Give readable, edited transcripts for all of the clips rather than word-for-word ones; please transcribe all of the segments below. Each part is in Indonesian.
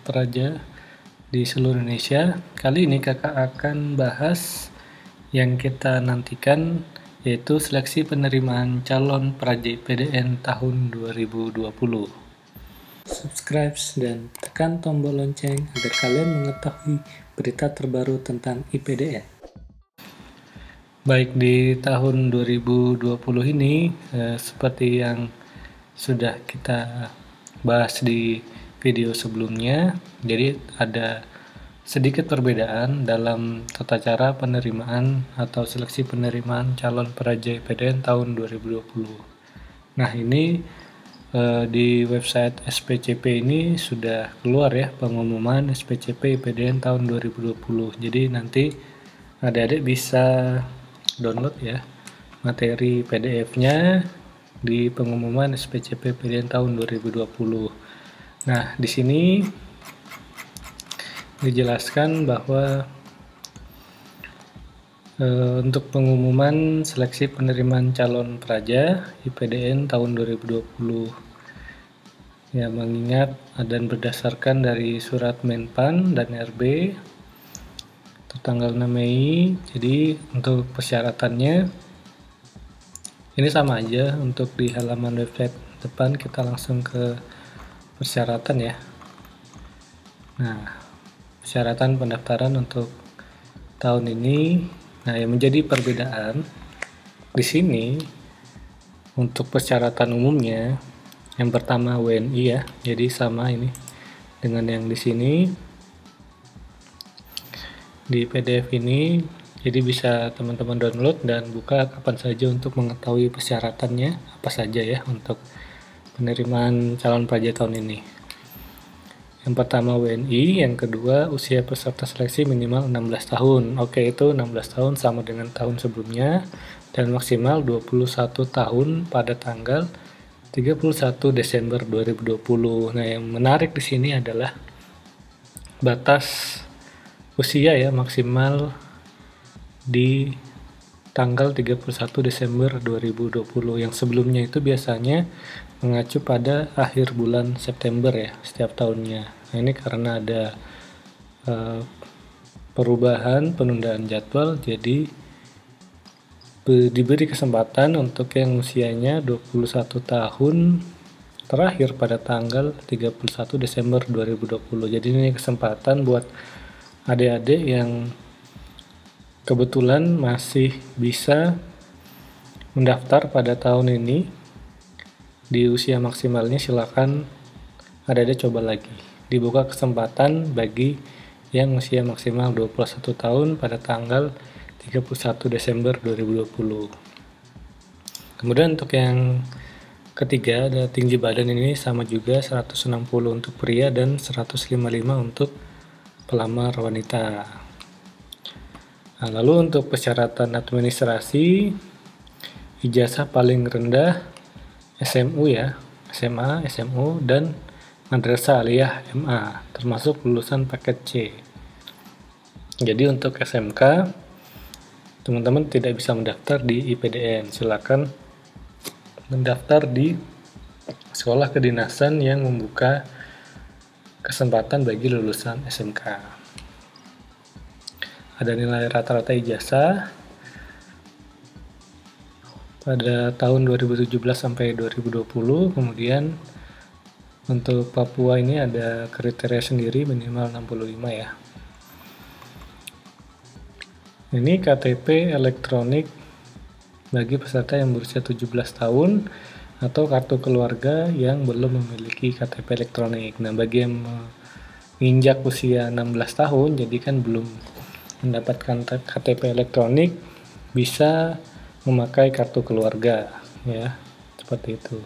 praja di seluruh Indonesia. Kali ini kakak akan bahas yang kita nantikan, yaitu seleksi penerimaan calon praja IPDN tahun 2020. Subscribe dan tekan tombol lonceng agar kalian mengetahui berita terbaru tentang IPDN. Baik, di tahun 2020 ini, seperti yang sudah kita bahas di video sebelumnya, jadi ada sedikit perbedaan dalam tata cara penerimaan atau seleksi penerimaan calon praja IPDN tahun 2020. Nah, ini di website SPCP ini sudah keluar ya pengumuman SPCP IPDN tahun 2020. Jadi nanti adik-adik bisa download ya materi PDF-nya di pengumuman SPCP IPDN tahun 2020. Nah, di sini dijelaskan bahwa untuk pengumuman seleksi penerimaan calon praja IPDN tahun 2020 ya, mengingat dan berdasarkan dari surat Menpan dan RB tanggal 6 Mei. Jadi untuk persyaratannya ini sama aja, untuk di halaman website depan kita langsung ke persyaratan ya. Nah, persyaratan pendaftaran untuk tahun ini. Nah, yang menjadi perbedaan di sini untuk persyaratan umumnya, yang pertama WNI ya. Jadi sama ini dengan yang di sini di PDF ini. Jadi bisa teman-teman download dan buka kapan saja untuk mengetahui persyaratannya apa saja ya untuk penerimaan calon praja tahun ini. Yang pertama WNI, yang kedua usia peserta seleksi minimal 16 tahun. Oke, itu 16 tahun sama dengan tahun sebelumnya, dan maksimal 21 tahun pada tanggal 31 Desember 2020. Nah, yang menarik di sini adalah batas usia ya, maksimal di tanggal 31 Desember 2020. Yang sebelumnya itu biasanya mengacu pada akhir bulan September ya, setiap tahunnya. Nah, ini karena ada perubahan penundaan jadwal, jadi diberi kesempatan untuk yang usianya 21 tahun terakhir pada tanggal 31 Desember 2020. Jadi ini kesempatan buat adik-adik yang kebetulan masih bisa mendaftar pada tahun ini di usia maksimalnya. Silakan adik-adik coba lagi. Dibuka kesempatan bagi yang usia maksimal 21 tahun pada tanggal 31 Desember 2020. Kemudian untuk yang ketiga ada tinggi badan, ini sama juga 160 untuk pria dan 155 untuk pelamar wanita. Nah, lalu untuk persyaratan administrasi, ijazah paling rendah SMU ya, SMA, SMU, dan madrasah aliyah MA, termasuk lulusan paket C. Jadi untuk SMK, teman-teman tidak bisa mendaftar di IPDN. Silakan mendaftar di sekolah kedinasan yang membuka kesempatan bagi lulusan SMK. Ada nilai rata-rata ijazah pada tahun 2017 sampai 2020. Kemudian untuk Papua ini ada kriteria sendiri, minimal 65 ya. Ini KTP elektronik bagi peserta yang berusia 17 tahun atau kartu keluarga yang belum memiliki KTP elektronik. Nah, bagi yang menginjak usia 16 tahun, jadi kan belum mendapatkan KTP elektronik, bisa memakai kartu keluarga ya, seperti itu.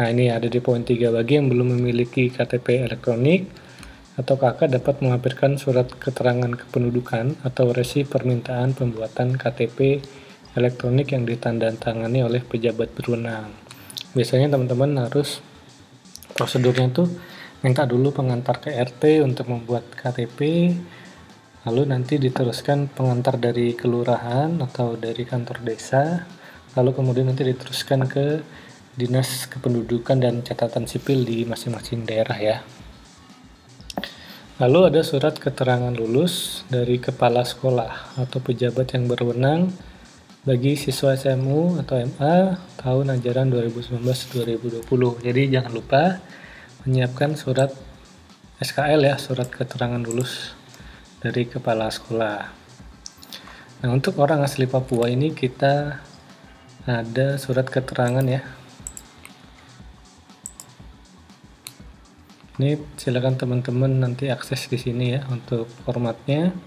Nah, ini ada di poin 3, bagi yang belum memiliki KTP elektronik atau kakak dapat melampirkan surat keterangan kependudukan atau resi permintaan pembuatan KTP elektronik yang ditandatangani oleh pejabat berwenang. Biasanya teman-teman harus prosedurnya tuh minta dulu pengantar ke RT untuk membuat KTP, lalu nanti diteruskan pengantar dari kelurahan atau dari kantor desa, lalu kemudian nanti diteruskan ke Dinas Kependudukan dan Catatan Sipil di masing-masing daerah ya. Lalu ada surat keterangan lulus dari kepala sekolah atau pejabat yang berwenang bagi siswa SMU atau MA tahun ajaran 2019-2020. Jadi jangan lupa menyiapkan surat SKL ya, surat keterangan lulus dari kepala sekolah. Nah, untuk orang asli Papua ini kita ada surat keterangan ya. Ini silakan teman-teman nanti akses di sini ya untuk formatnya.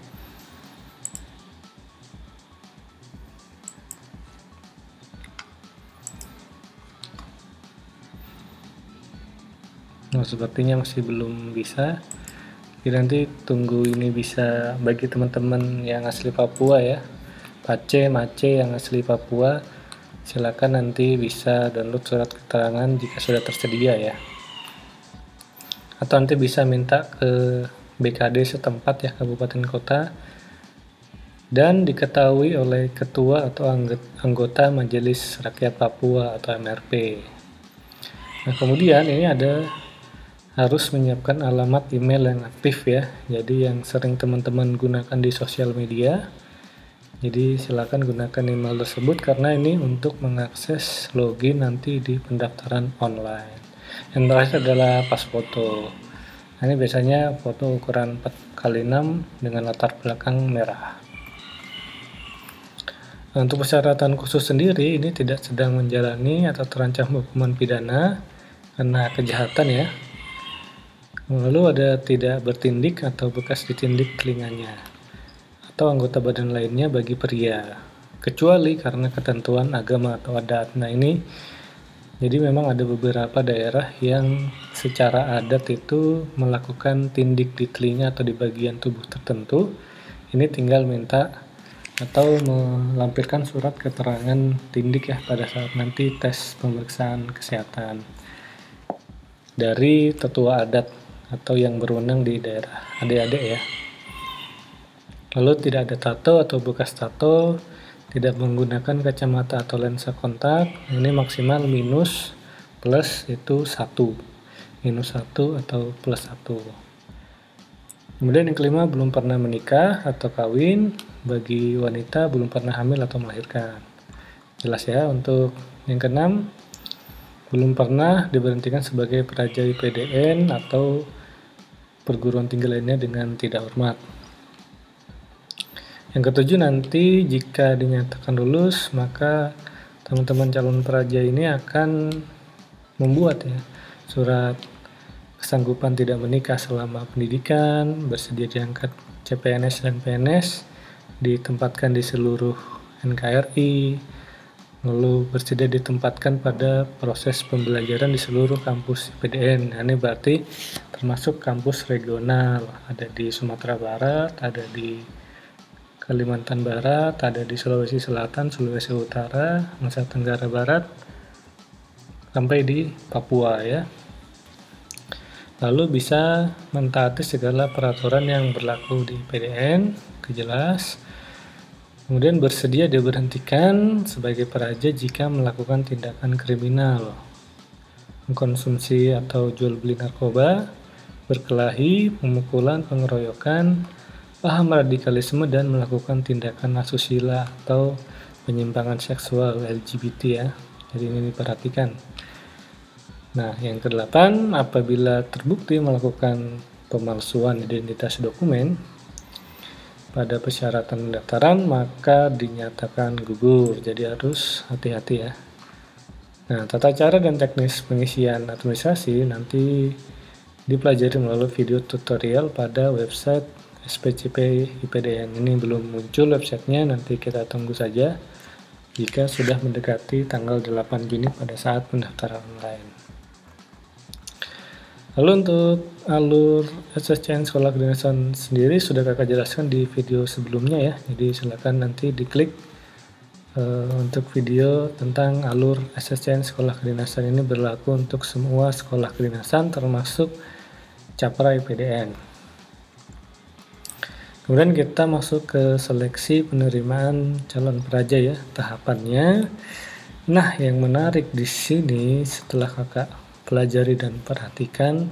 Nah, sepertinya masih belum bisa. Jadi nanti tunggu ini bisa bagi teman-teman yang asli Papua ya. Pace, Mace yang asli Papua, silakan nanti bisa download surat keterangan jika sudah tersedia ya. Atau nanti bisa minta ke BKD setempat ya, kabupaten kota, dan diketahui oleh ketua atau anggota Majelis Rakyat Papua atau MRP. Nah, kemudian ini harus menyiapkan alamat email yang aktif ya, jadi yang sering teman-teman gunakan di sosial media. Jadi silakan gunakan email tersebut karena ini untuk mengakses login nanti di pendaftaran online. Yang terakhir adalah pas foto. Nah, ini biasanya foto ukuran 4x6 dengan latar belakang merah. Nah, untuk persyaratan khusus sendiri ini tidak sedang menjalani atau terancam hukuman pidana karena kejahatan ya. Lalu ada tidak bertindik atau bekas ditindik telinganya, atau anggota badan lainnya bagi pria, kecuali karena ketentuan agama atau adat. Nah ini, jadi memang ada beberapa daerah yang secara adat itu melakukan tindik di telinga atau di bagian tubuh tertentu. Ini tinggal minta atau melampirkan surat keterangan tindik ya pada saat nanti tes pemeriksaan kesehatan dari tetua adat atau yang berwenang di daerah adik-adik ya. Lalu tidak ada tato atau bekas tato, tidak menggunakan kacamata atau lensa kontak, ini maksimal minus plus itu 1, minus 1 atau plus 1. Kemudian yang kelima, belum pernah menikah atau kawin, bagi wanita belum pernah hamil atau melahirkan. Jelas ya. Untuk yang keenam, belum pernah diberhentikan sebagai peraja IPDN atau perguruan tinggi lainnya dengan tidak hormat. Yang ketujuh, nanti jika dinyatakan lulus, maka teman-teman calon peraja ini akan membuat ya surat kesanggupan tidak menikah selama pendidikan, bersedia diangkat CPNS dan PNS, ditempatkan di seluruh NKRI, lalu bersedia ditempatkan pada proses pembelajaran di seluruh kampus IPDN. Nah, ini berarti termasuk kampus regional, ada di Sumatera Barat, ada di Kalimantan Barat, ada di Sulawesi Selatan, Sulawesi Utara, Nusa Tenggara Barat, sampai di Papua ya. Lalu bisa mentaati segala peraturan yang berlaku di IPDN, kejelas. Kemudian bersedia diberhentikan sebagai peraja jika melakukan tindakan kriminal, mengkonsumsi atau jual beli narkoba, berkelahi, pemukulan, pengeroyokan, paham radikalisme, dan melakukan tindakan asusila atau penyimpangan seksual LGBT ya. Jadi ini diperhatikan. Nah, yang kedelapan, apabila terbukti melakukan pemalsuan identitas dokumen pada persyaratan pendaftaran, maka dinyatakan gugur. Jadi harus hati-hati ya. Nah, tata cara dan teknis pengisian administrasi nanti dipelajari melalui video tutorial pada website SPCP IPDN. Ini belum muncul websitenya, nanti kita tunggu saja jika sudah mendekati tanggal 8 Juni pada saat pendaftaran online. Lalu untuk alur SSCN Sekolah Kedinasan sendiri sudah kakak jelaskan di video sebelumnya ya, jadi silakan nanti diklik untuk video tentang alur SSCN Sekolah Kedinasan. Ini berlaku untuk semua sekolah kedinasan termasuk Capra IPDN. Kemudian kita masuk ke seleksi penerimaan calon peraja ya, tahapannya. Nah, yang menarik di sini setelah kakak pelajari dan perhatikan,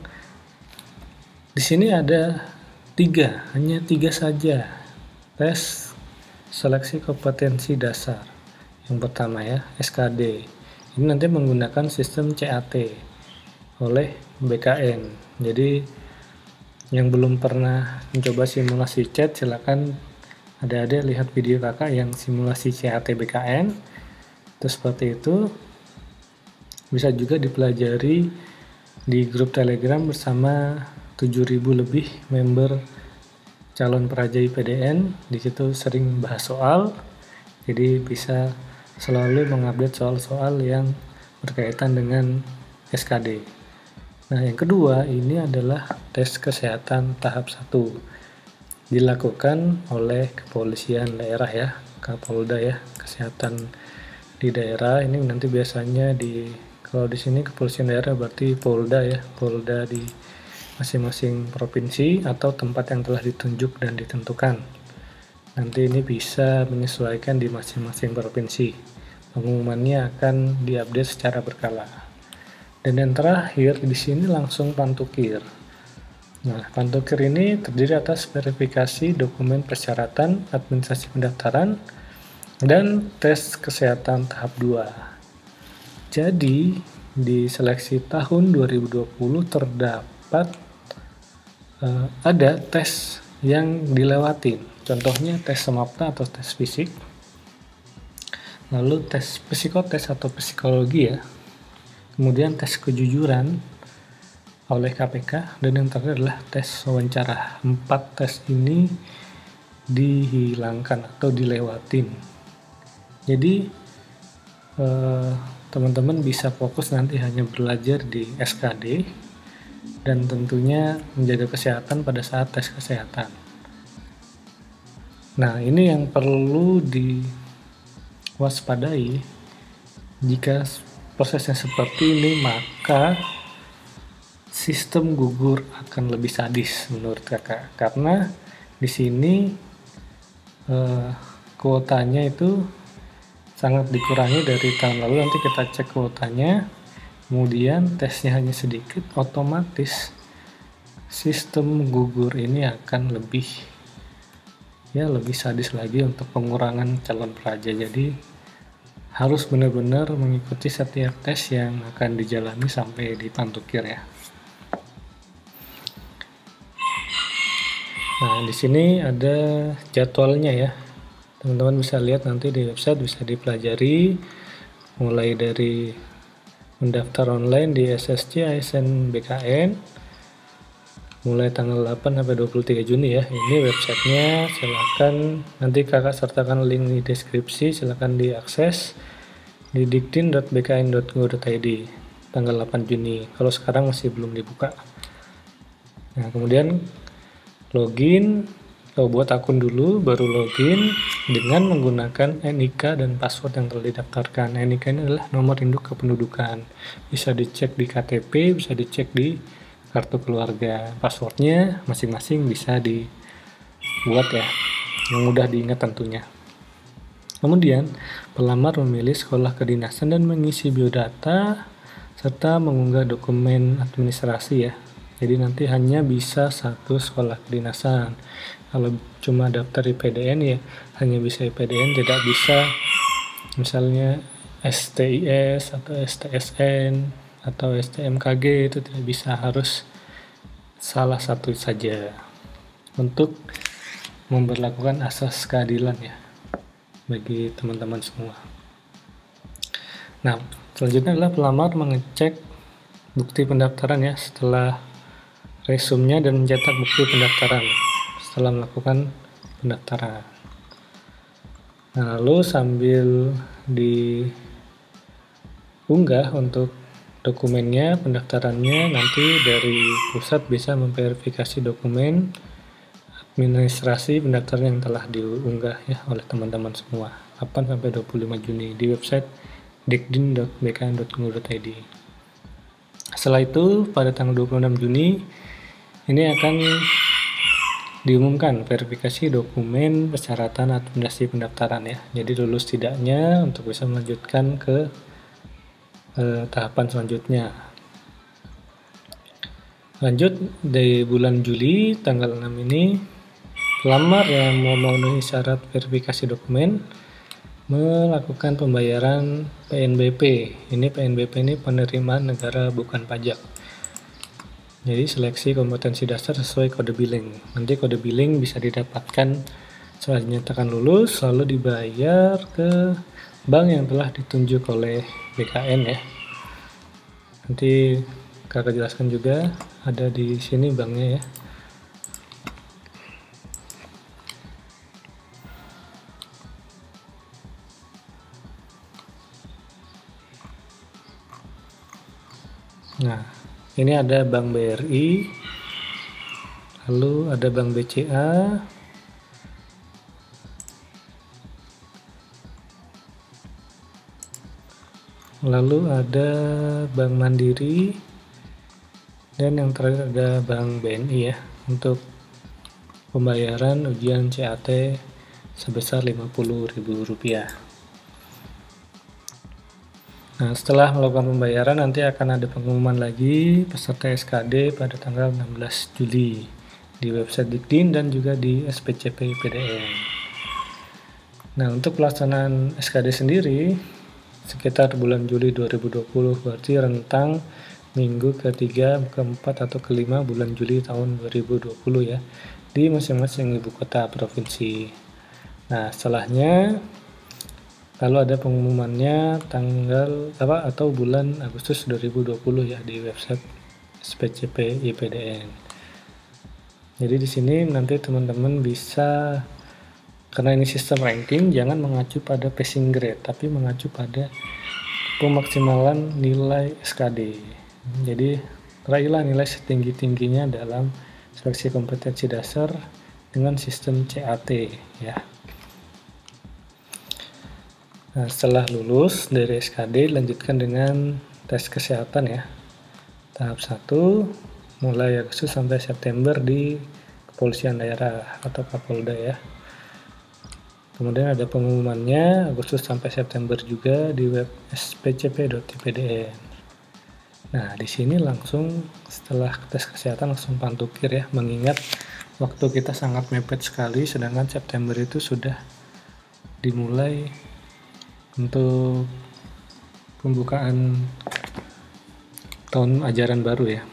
di sini ada hanya tiga saja tes seleksi kompetensi dasar. Yang pertama ya, SKD. Ini nanti menggunakan sistem CAT oleh BKN. Jadi yang belum pernah mencoba simulasi chat, silakan ada lihat video kakak yang simulasi CAT BKN. Terus seperti itu. Bisa juga dipelajari di grup Telegram bersama 7.000 lebih member calon peraja IPDN. Di situ sering bahas soal, jadi bisa selalu mengupdate soal-soal yang berkaitan dengan SKD. Nah, yang kedua ini adalah tes kesehatan tahap 1. Dilakukan oleh kepolisian daerah ya, Kapolda ya, kesehatan di daerah. Ini nanti biasanya kalau di sini kepolisian daerah berarti Polda ya, Polda di masing-masing provinsi atau tempat yang telah ditunjuk dan ditentukan. Nanti ini bisa menyesuaikan di masing-masing provinsi. Pengumumannya akan diupdate secara berkala. Dan yang terakhir di sini langsung pantukir. Nah, pantukir ini terdiri atas verifikasi dokumen persyaratan administrasi pendaftaran dan tes kesehatan tahap 2. Jadi, di seleksi tahun 2020 terdapat ada tes yang dilewatin. Contohnya tes SMAPTA atau tes fisik. Lalu tes psikotes atau psikologi ya. Kemudian tes kejujuran oleh KPK. Dan yang terakhir adalah tes wawancara. 4 tes ini dihilangkan atau dilewatin. Jadi, teman-teman bisa fokus nanti hanya belajar di SKD dan tentunya menjaga kesehatan pada saat tes kesehatan. Nah, ini yang perlu diwaspadai. Jika prosesnya seperti ini, maka sistem gugur akan lebih sadis menurut kakak, karena di sini kuotanya itu sangat dikurangi dari tahun lalu. Nanti kita cek kuotanya, kemudian tesnya hanya sedikit, otomatis sistem gugur ini akan lebih sadis lagi untuk pengurangan calon peraja. Jadi harus benar-benar mengikuti setiap tes yang akan dijalani sampai di pantukir ya. Nah, di sini ada jadwalnya ya. Teman-teman bisa lihat nanti di website, bisa dipelajari mulai dari mendaftar online di SSC ASN BKN mulai tanggal 8 sampai 23 Juni ya. Ini websitenya, silakan nanti kakak sertakan link di deskripsi, silakan diakses di dikdin.bkn.go.id tanggal 8 Juni. Kalau sekarang masih belum dibuka. Nah, kemudian login, buat akun dulu, baru login dengan menggunakan NIK dan password yang telah didaftarkan. NIK ini adalah nomor induk kependudukan. Bisa dicek di KTP, bisa dicek di kartu keluarga. Passwordnya masing-masing bisa dibuat ya, yang mudah diingat tentunya. Kemudian, pelamar memilih sekolah kedinasan dan mengisi biodata serta mengunggah dokumen administrasi ya. Jadi nanti hanya bisa satu sekolah kedinasan. Kalau cuma daftar IPDN ya hanya bisa IPDN, tidak bisa misalnya STIS atau STSN atau STMKG, itu tidak bisa, harus salah satu saja untuk memberlakukan asas keadilan ya bagi teman-teman semua. Nah, selanjutnya adalah pelamar mengecek bukti pendaftaran ya setelah resumenya dan mencetak bukti pendaftaran setelah melakukan pendaftaran. Nah, lalu sambil diunggah untuk dokumennya, pendaftarannya, nanti dari pusat bisa memverifikasi dokumen administrasi pendaftaran yang telah diunggah ya oleh teman-teman semua 8 sampai 25 Juni di website dikdin.bkn.go.id. Setelah itu pada tanggal 26 Juni ini akan diumumkan verifikasi dokumen persyaratan administrasi pendaftaran ya. Jadi lulus tidaknya untuk bisa melanjutkan ke tahapan selanjutnya. Lanjut, di bulan Juli tanggal 6 ini, pelamar yang mau memenuhi syarat verifikasi dokumen melakukan pembayaran PNBP. Ini PNBP ini penerimaan negara bukan pajak. Jadi seleksi kompetensi dasar sesuai kode billing. Nanti kode billing bisa didapatkan setelah dinyatakan lulus, lalu dibayar ke bank yang telah ditunjuk oleh BKN ya. Nanti kakak jelaskan juga, ada di sini banknya ya. Nah, ini ada Bank BRI, lalu ada Bank BCA, lalu ada Bank Mandiri, dan yang terakhir ada Bank BNI ya, untuk pembayaran ujian CAT sebesar Rp50.000. Nah, setelah melakukan pembayaran nanti akan ada pengumuman lagi peserta SKD pada tanggal 16 Juli di website Dikdin dan juga di SPCP PDN. Nah, untuk pelaksanaan SKD sendiri sekitar bulan Juli 2020, berarti rentang minggu ke-3, ke-4, atau ke-5 bulan Juli tahun 2020 ya, di masing-masing ibu kota provinsi. Nah, setelahnya lalu ada pengumumannya tanggal atau bulan Agustus 2020 ya di website SPCP IPDN. Jadi di sini nanti teman-teman bisa, karena ini sistem ranking, jangan mengacu pada passing grade, tapi mengacu pada pemaksimalan nilai SKD. Jadi raihlah nilai setinggi-tingginya dalam seleksi kompetensi dasar dengan sistem CAT ya. Nah, setelah lulus dari SKD, lanjutkan dengan tes kesehatan ya. Tahap 1, mulai Agustus sampai September di Kepolisian Daerah atau Kapolda ya. Kemudian ada pengumumannya Agustus sampai September juga di web spcp.ipdn. Nah, di sini langsung setelah tes kesehatan langsung pantukir ya, mengingat waktu kita sangat mepet sekali, sedangkan September itu sudah dimulai untuk pembukaan tahun ajaran baru ya.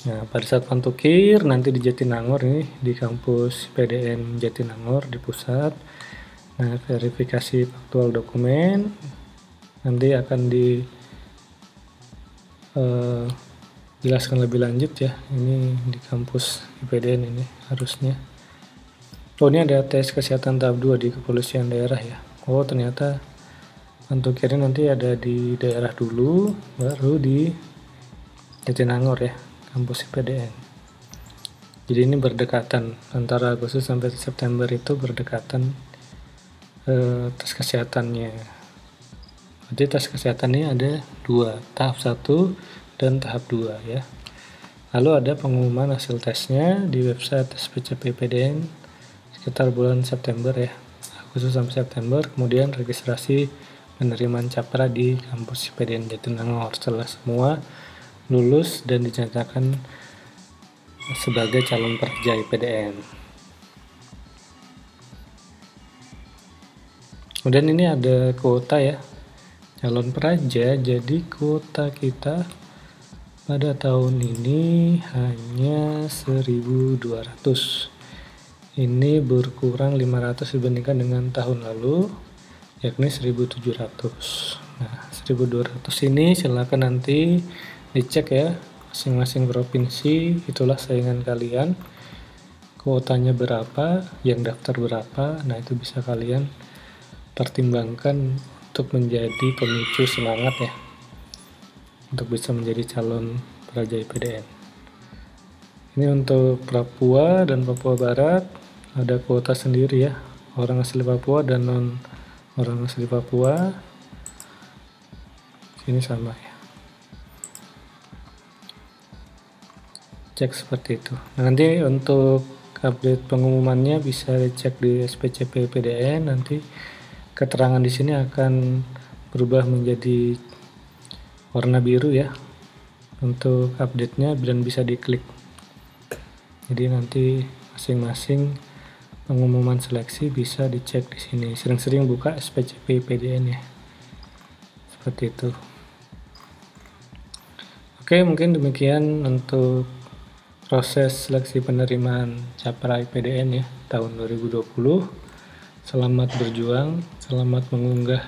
Nah, pada saat pantukir nanti di Jatinangor ini, di kampus PDN Jatinangor di pusat. Nah, verifikasi faktual dokumen nanti akan jelaskan lebih lanjut ya. Ini di kampus IPDN ini harusnya. Oh, ini ada tes kesehatan tahap 2 di Kepolisian Daerah ya. Oh, ternyata pantukirnya nanti ada di daerah dulu, baru di Jatinangor ya, kampus IPDN. Jadi ini berdekatan, antara Agustus sampai September itu berdekatan tes kesehatannya. Jadi tes kesehatannya ada 2, tahap 1 dan tahap 2 ya. Lalu ada pengumuman hasil tesnya di website SPCP PDN sekitar bulan September ya, Agustus sampai September. Kemudian registrasi penerimaan capra di kampus IPDN Jatinangor setelah semua lulus dan dinyatakan sebagai calon pekerja IPDN. Kemudian ini ada kuota ya, calon praja. Jadi kuota kita pada tahun ini hanya 1.200. Ini berkurang 500 dibandingkan dengan tahun lalu, yakni 1.700. Nah, 1.200 ini silakan nanti dicek ya, masing-masing provinsi itulah saingan kalian, kuotanya berapa, yang daftar berapa. Nah, itu bisa kalian pertimbangkan untuk menjadi pemicu semangat ya, untuk bisa menjadi calon praja IPDN. Ini untuk Papua dan Papua Barat ada kuota sendiri ya, orang asli Papua dan non orang asli Papua. Ini sama ya, cek seperti itu. Nah, nanti untuk update pengumumannya bisa dicek di SPCP PDN. Nanti keterangan di sini akan berubah menjadi warna biru ya, untuk update-nya dan bisa diklik. Jadi nanti masing-masing pengumuman seleksi bisa dicek di sini. Sering-sering buka SPCP PDN ya. Seperti itu. Oke, mungkin demikian untuk proses seleksi penerimaan Capra PDN ya tahun 2020. Selamat berjuang, selamat mengunggah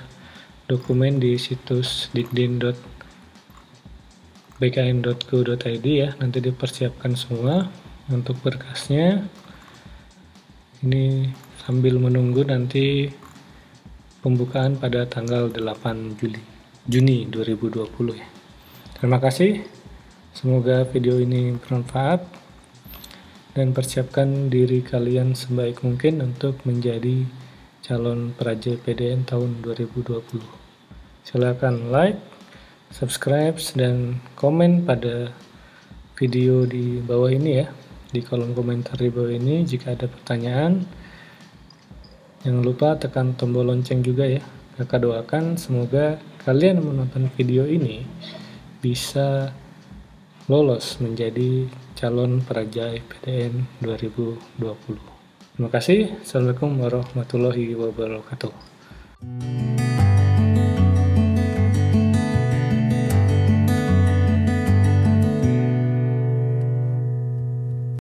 dokumen di situs dikdin.bkn.go.id ya. Nanti dipersiapkan semua untuk berkasnya. Ini sambil menunggu nanti pembukaan pada tanggal 8 Juni 2020 ya. Terima kasih. Semoga video ini bermanfaat dan persiapkan diri kalian sebaik mungkin untuk menjadi calon peraja PDN tahun 2020. Silakan like, subscribe, dan komen pada video di bawah ini ya, di kolom komentar di bawah ini jika ada pertanyaan. Jangan lupa tekan tombol lonceng juga ya. Kakak doakan semoga kalian menonton video ini bisa lolos menjadi calon peraja PDN 2020. Terima kasih. Assalamualaikum warahmatullahi wabarakatuh.